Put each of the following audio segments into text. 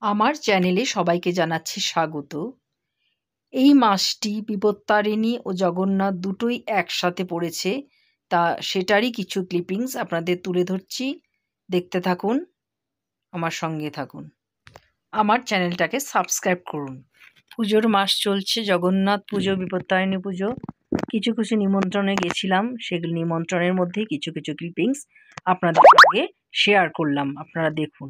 আমার চ্যানেলে সবাইকে জানাচ্ছি স্বাগত। এই মাসটি বিপত্তারিণী ও জগন্নাথ দুটোই একসাথে পড়েছে, তা সেটারই কিছু ক্লিপিংস আপনাদের তুলে ধরছি। দেখতে থাকুন, আমার সঙ্গে থাকুন। আমার চ্যানেলটাকে সাবস্ক্রাইব করুন। পুজোর মাস চলছে, জগন্নাথ পুজো, বিপত্তারিণী পুজো। কিছু কিছু নিমন্ত্রণে গেছিলাম, সেগুলো নিমন্ত্রণের মধ্যেই কিছু কিছু ক্লিপিংস আপনাদের সঙ্গে শেয়ার করলাম। আপনারা দেখুন।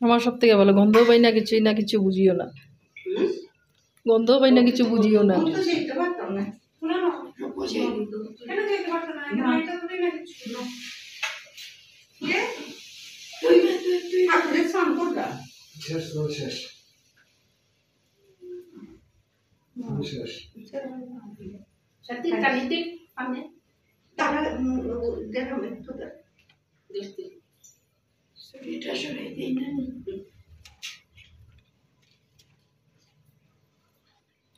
আমার সব থেকে ভালো গন্ধও পাই না, কিছুই না, কিছু বুঝিও না। গন্ধও পাই না, কিছু বুঝিও না।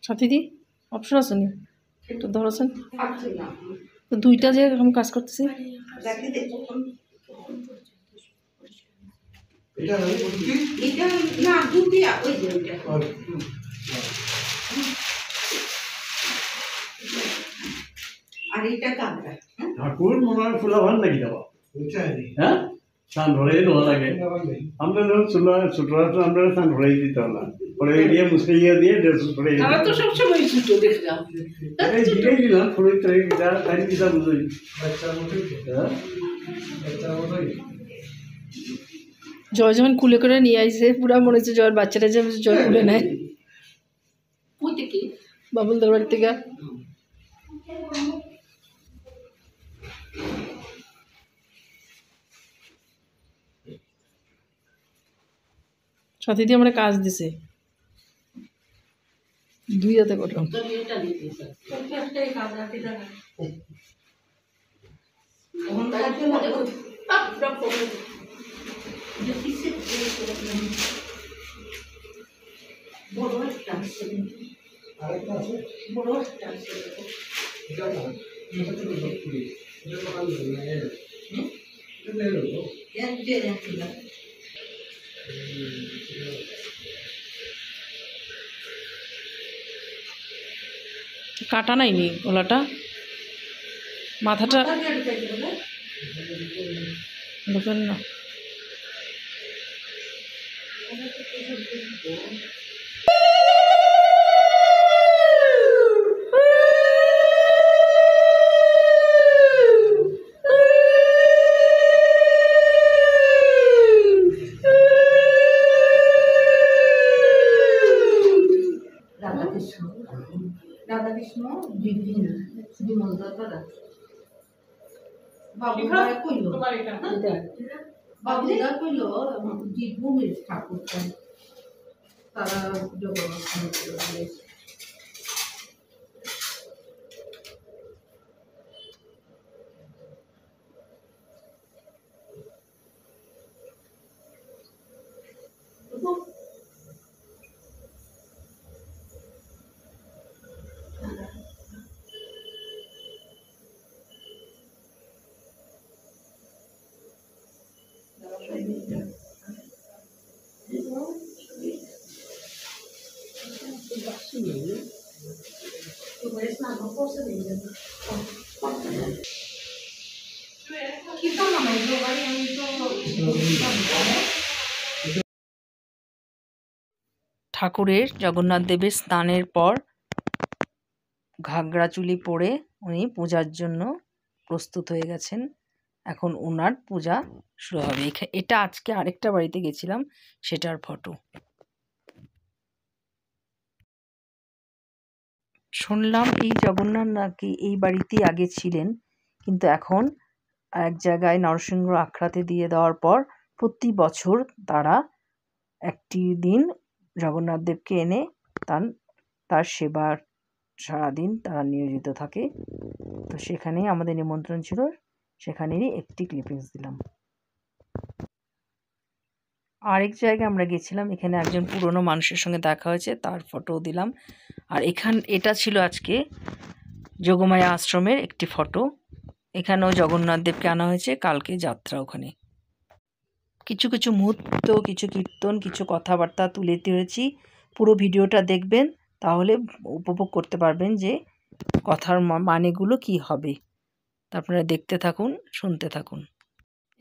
সাথীদি অপশন আছে নি তো ধরেছেন তো দুইটা যে এরকম কাজ করতেছি। আর এটা কাঁদরা ঠাকুর মনে হয় ফুলা ভান নাকি দেওয়া হ্যাঁ স্নান ভরেই দেওয়া লাগে। আমরা যখন ছোটরা তো আমরা স্নান ভরেই দিতে হলাম, পরে দিয়ে মুসলে দিয়ে ড্রেস ভরে তো সবসময় ছুটো দেখলাম দিলেই দিলাম ফুলের তরে পিঠা তাই পিঠা বুঝই জয় যখন কুলে করে নিয়ে আইসে পুরা মনে হচ্ছে জয়ের বাচ্চাটা যে জয় কুলে নেয় বাবুলদের বাড়ি থেকে। সাথীদি আমরা কাজ দিছে, দুই হাতে করলাম। কাটা নাই নি গলাটা, মাথাটা ঢোকেন না। রাধাকৃষ্ণ বিভিন্ন শুধু মন্ত্র করা বাবুরা কইল ভূমির ঠাকুর তারা জগন্নাথ ঠাকুরের জগন্নাথ দেবের স্নানের পর ঘাগরা চুলি পরে উনি পূজার জন্য প্রস্তুত হয়ে গেছেন। এখন ওনার পূজা শুরু হবে। এটা আজকে আরেকটা বাড়িতে গেছিলাম, সেটার ফটো। শুনলাম এই জগন্নাথ নাকি এই বাড়িতেই আগে ছিলেন, কিন্তু এখন এক জায়গায় নরসিংহ আখড়াতে দিয়ে দেওয়ার পর প্রতি বছর তারা একটি দিন জগন্নাথ দেবকে এনে তার সেবার সারাদিন তারা নিয়োজিত থাকে। তো সেখানেই আমাদের নিমন্ত্রণ ছিল, সেখানেরই একটি ক্লিপিংস দিলাম। আরেক জায়গায় আমরা গেছিলাম, এখানে একজন পুরনো মানুষের সঙ্গে দেখা হয়েছে, তার ফটো দিলাম। আর এটা ছিল আজকে যোগমায়া আশ্রমের একটি ফটো। এখানেও জগন্নাথ দেবকে আনা হয়েছে, কালকে যাত্রা। ওখানে কিছু কিছু মুহূর্ত, কিছু কীর্তন, কিছু কথাবার্তা তুলে ধরেছি। পুরো ভিডিওটা দেখবেন, তাহলে উপভোগ করতে পারবেন যে কথার মানেগুলো কি হবে। তা আপনারা দেখতে থাকুন, শুনতে থাকুন।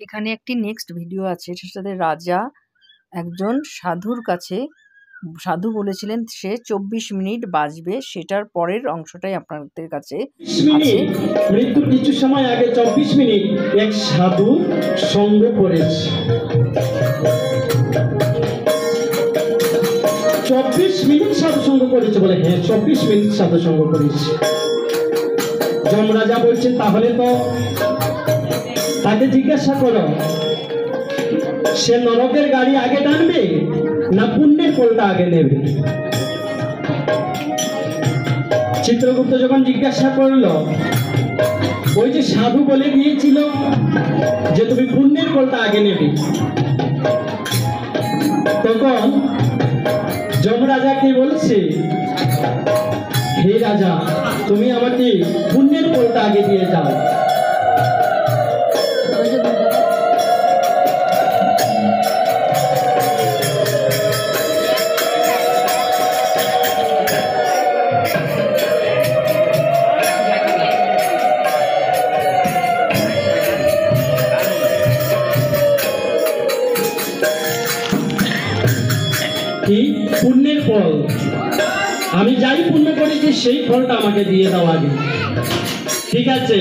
এখানে একটি নেক্সট ভিডিও আছে, সেটাতে রাজা একজন সাধুর কাছে, সাধু বলেছিলেন সে 24 মিনিট বাঁচবে, সেটার পরের অংশটাই আপনাদের কাছে আছে। মৃত্যুর কিছু সময় আগে 24 মিনিট এক সাধু সঙ্গ করেছে। 24 মিনিট সাধু সঙ্গ করেছে বলে, হ্যাঁ 24 মিনিট সাধু সঙ্গ করেছে। যমরাজা বলছে তাহলে তো তাকে জিজ্ঞাসা করো, সে নরকের গাড়ি আগে টানবে না পুণ্যের ফলটা আগে নেবে? চিত্রগুপ্ত যখন জিজ্ঞাসা করলো, ওই যে সাধু বলে গিয়েছিল যে তুমি পুণ্যের ফলটা আগে নেবে, তখন যমরাজা কি বলছে, হে রাজা তুমি আমাকে পুণ্যের ফলটা আগে দিয়ে যাও। কি পুণ্যের ফল? আমি যাই পুণ্য করেছি সেই ফলটা আমাকে দিয়ে দাও আগে। ঠিক আছে,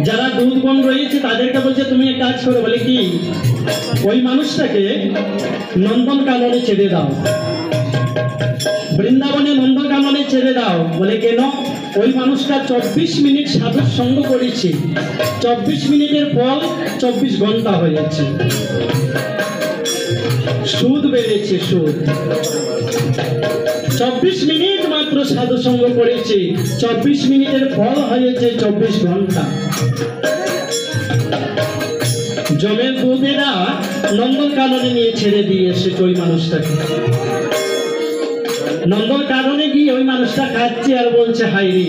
যারা দুধগণ রয়েছে তাদেরকে বলছে তুমি এক কাজ করো, বলে কি ওই মানুষটাকে নন্দন কাননে ছেড়ে দাও, বৃন্দাবনে নন্দন কাননে ছেড়ে দাও। বলে কেন? ওই মানুষটা 24 মিনিট সাধুর সঙ্গ করেছে, 24 মিনিটের ফল 24 ঘন্টা হয়েছে, সুদ বেড়েছে সুদ। 24 মিনিট মাত্র সাধু সঙ্গ করেছে, 24 মিনিটের ফল হয়েছে 24 ঘন্টা। জমের দুধেরা নন্দন কাননে নিয়ে ছেড়ে দিয়ে এসেছে ওই মানুষটাকে। নন্দন কাননে গিয়ে ওই মানুষটা খাচ্ছে আর বলছে, হাইরে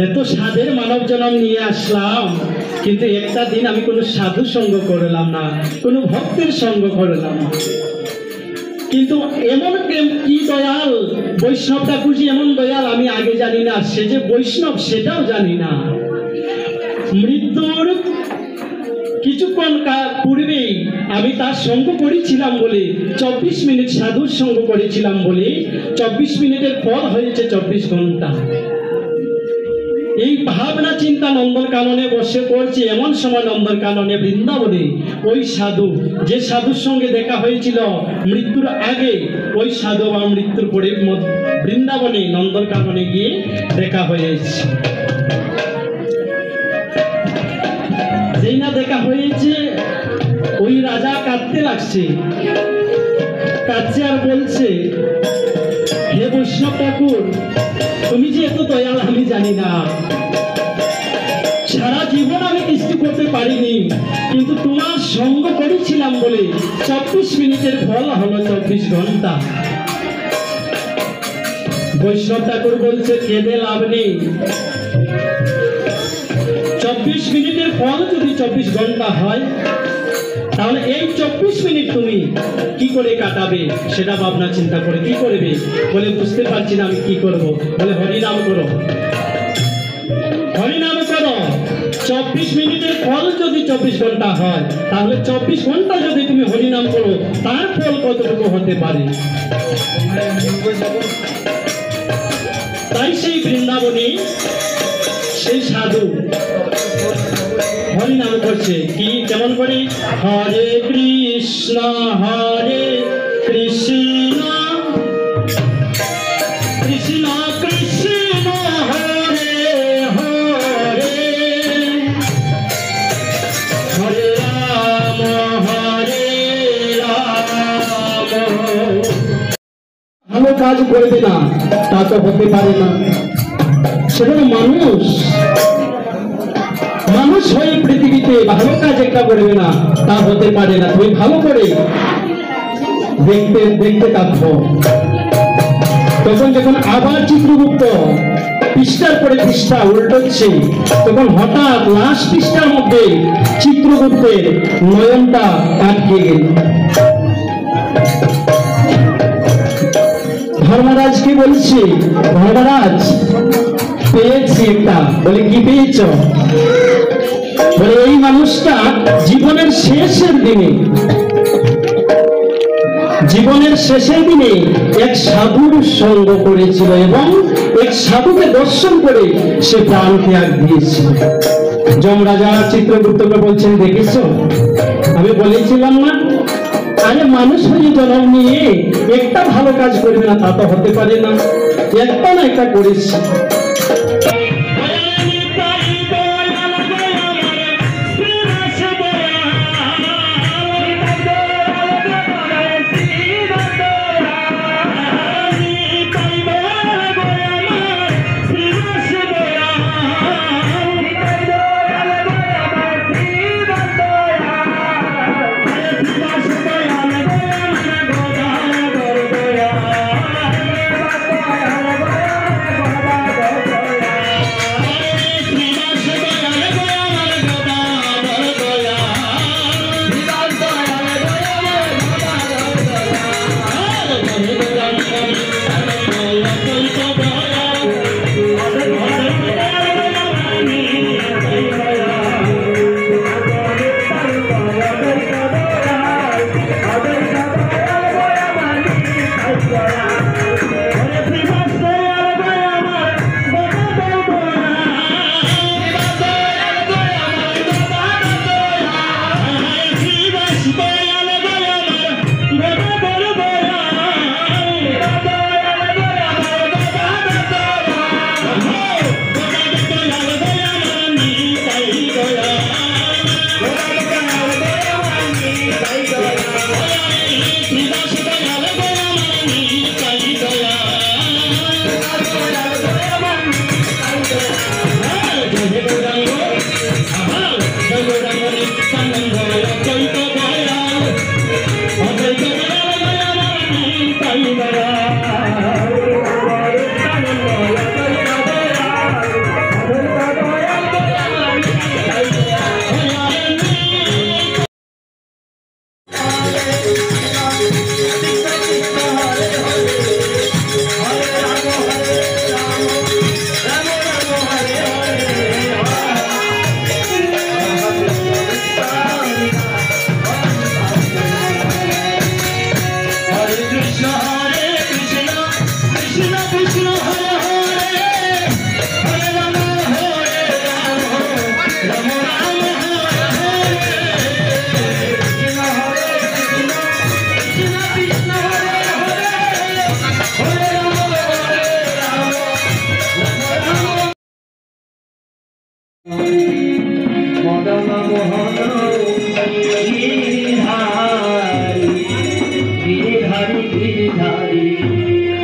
এত স্বাদের মানব জন্ম নিয়ে আসলাম, কিন্তু একটা দিন আমি কোনো সাধু সঙ্গ করলাম না, কোনো ভক্তের সঙ্গ করলাম না। কিন্তু এমন কি দয়াল বৈষ্ণবটা বুঝি এমন দয়াল আমি আগে জানি না, সে যে বৈষ্ণব সেটাও জানি না। মৃত্যুর কিছুক্ষণ পূর্বেই আমি তার সঙ্গ করেছিলাম বলে, 24 মিনিট সাধুর সঙ্গ করেছিলাম বলে 24 মিনিটের ফল হয়েছে 24 ঘন্টা। এই ভাবনা চিন্তা নন্দন কাননে বসে পড়ছে। এমন সময় নন্দন কাননে বৃন্দাবনে ওই সাধু, যে সাধুর সঙ্গে দেখা হয়েছিল মৃত্যুর আগে, ওই সাধু বা মৃত্যুর পরে বৃন্দাবনে নন্দন কাননে গিয়ে দেখা হয়েছে। যেই না দেখা হয়েছে ওই রাজা কাঁদতে লাগছে, কাঁদছে আর বলছে, হে বৈষ্ণব ঠাকুর, তুমি যে এত দয়াল আমি জানি না, সারা জীবন আমি কিছু করতে পারিনি, কিন্তু তোমার সঙ্গ করেছিলাম বলে 24 মিনিটের ফল হলো 24 ঘন্টা। বৈষ্ণব ঠাকুর বলছে, কেঁদে লাভ নেই, 24 মিনিটের ফল যদি 24 ঘন্টা হয়, তাহলে এই 24 মিনিট তুমি কি করে কাটাবে সেটা ভাবনা চিন্তা করে কি করবে। বলে বুঝতে পারছি না আমি কি করব। বলে হরিনাম করো, হরিনাম করো। 24 মিনিটের ফল যদি 24 ঘন্টা হয়, তাহলে 24 ঘন্টা যদি তুমি হরিনাম করো, তার ফল কতটুকু হতে পারে। তাই সেই বৃন্দাবনে সেই সাধু হরিনাম করছে, কি কেমন করে, হরে কৃষ্ণ কৃষ্ণ কৃষ্ণ হরে হরে, হরে রাম ভালো কাজ করবে না তা তো হতে পারে না। সেটা মানুষ মানুষ হয়ে পৃথিবীতে ভালো কাজ একটা করবে না তা হতে পারে না। তুমি ভালো করে দেখতে দেখতে থাকবো। তখন যখন আবার চিত্রগুপ্ত পৃষ্ঠার পরে পৃষ্ঠা উল্টোচ্ছে, তখন হঠাৎ লাস্ট পৃষ্ঠার মধ্যে চিত্রগুপ্তের নয়নটা আটকে গেল। ধর্মরাজকে বলছে, ধর্মরাজ পেয়েছি একটা। বলে কি পেয়েছ? বলে এই মানুষটা জীবনের শেষের দিনে এক সাধুর সঙ্গ করেছিল এবং এক সাধুকে দর্শন করে সে প্রাণ ত্যাগ দিয়েছিল। যমরাজা চিত্রগুপ্তকে বলছেন, দেখেছ আমি বলেছিলাম না, আরে মানুষ হয়ে জন্ম নিয়ে একটা ভালো কাজ করবে না তা তো হতে পারে না, একটা না একটা করেছি। মদন মোহন গিরিধারী গিরিধারী গিরিধারী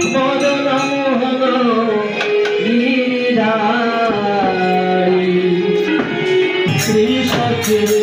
মদন মোহন গিরিধারী শ্রী সচিব